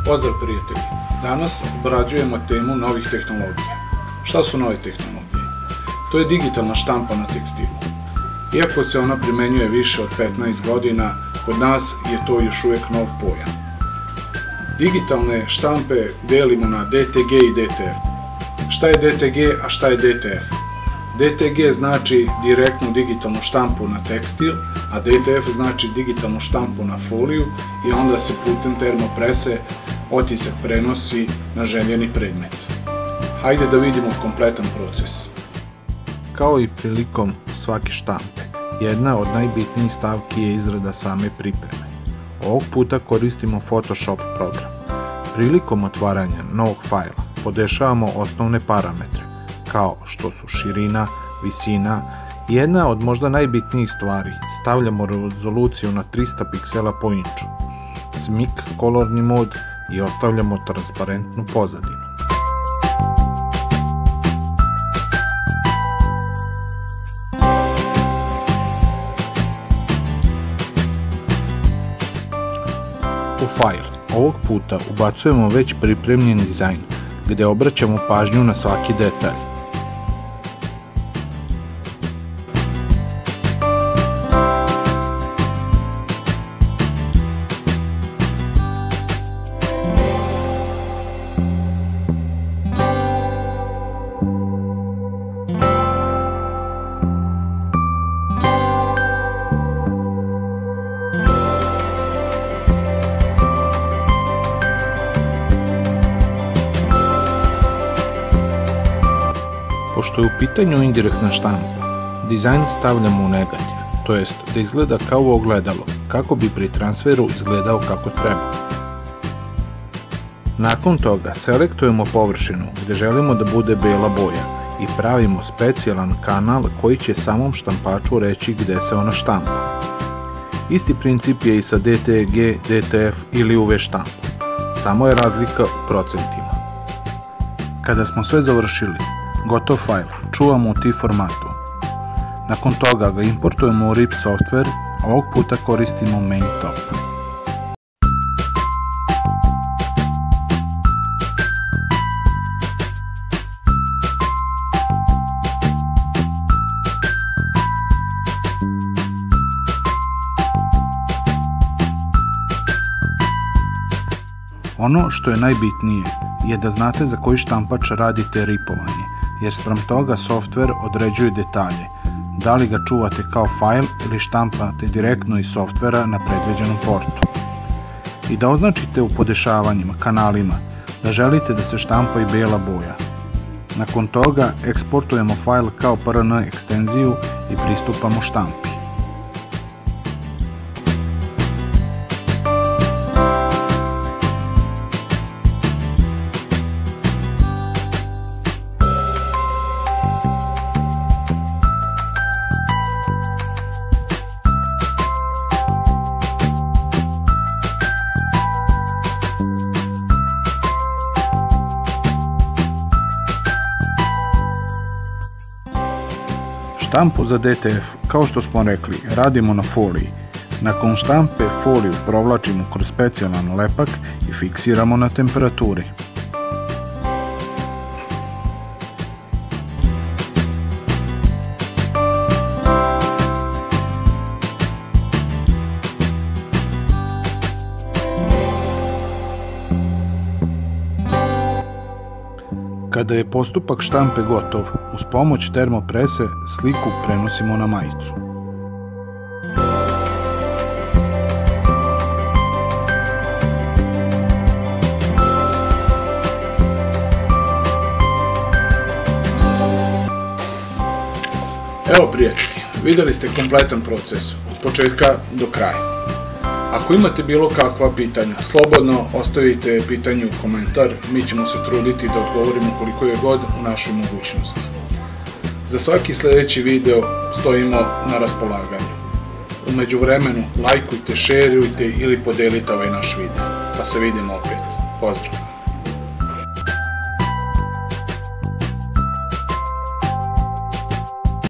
Pozdrav prijatelji! Danas obrađujemo temu novih tehnologija. Šta su nove tehnologije? To je digitalna štampa na tekstilu. Iako se ona primenjuje više od 15 godina, kod nas je to još uvijek nov pojam. Digitalne štampe delimo na DTG i DTF. Šta je DTG, a šta je DTF? DTG znači direktnu digitalnu štampu na tekstil, a DTF znači digitalnu štampu na foliju i onda se putem termoprese otisak prenosi na željeni predmet. Hajde da vidimo kompletan proces. Kao i prilikom svake štampe, jedna od najbitnijih stavki je izrada same pripreme. Ovog puta koristimo Photoshop program. Prilikom otvaranja novog fajla podešavamo osnovne parametre, kao što su širina, visina i jedna od možda najbitnijih stvari, stavljamo rezoluciju na 300 piksela po inču, smik, kolorni mod i ostavljamo transparentnu pozadinu. U fajl ovog puta ubacujemo već pripremljen dizajn, gdje obraćamo pažnju na svaki detalj. Pošto je u pitanju indirektna štampa, dizajn stavljamo u negativ, to jest da izgleda kao u ogledalo, kako bi pri transferu izgledao kako treba. Nakon toga selektujemo površinu gdje želimo da bude bela boja i pravimo specijalan kanal koji će samom štampaču reći gdje se ona štampa. Isti princip je i sa DTG, DTF ili UV štampom, samo je razlika u procentima. Kada smo sve završili, gotov fajl čuvamo u TIFF formatu. Nakon toga ga importujemo u RIP software, ovog puta koristimo MainTop. Ono što je najbitnije je da znate za koji štampač radite ripovanje, jer spram toga softver određuje detalje, da li ga čuvate kao fajl ili štampate direktno iz softvera na predviđenom portu. I da označite u podešavanjima, kanalima, da želite da se štampa i bijela boja. Nakon toga eksportujemo fajl kao PRN ekstenziju i pristupamo štampi. Štampu za DTF, kao što smo rekli, radimo na foliji. Nakon štampe foliju provlačimo kroz specijalan lepak i fiksiramo na temperaturi. Kada je postupak štampe gotov, uz pomoć termoprese sliku prenosimo na majicu. Evo prijatelji, vidjeli ste kompletan proces, od početka do kraja. Ako imate bilo kakva pitanja, slobodno ostavite pitanje u komentar, mi ćemo se truditi da odgovorimo koliko je god u našoj mogućnosti. Za svaki sljedeći video stojimo na raspolaganju. U međuvremenu lajkujte, šerujte ili podelite ovaj naš video. Pa se vidimo opet. Pozdrav!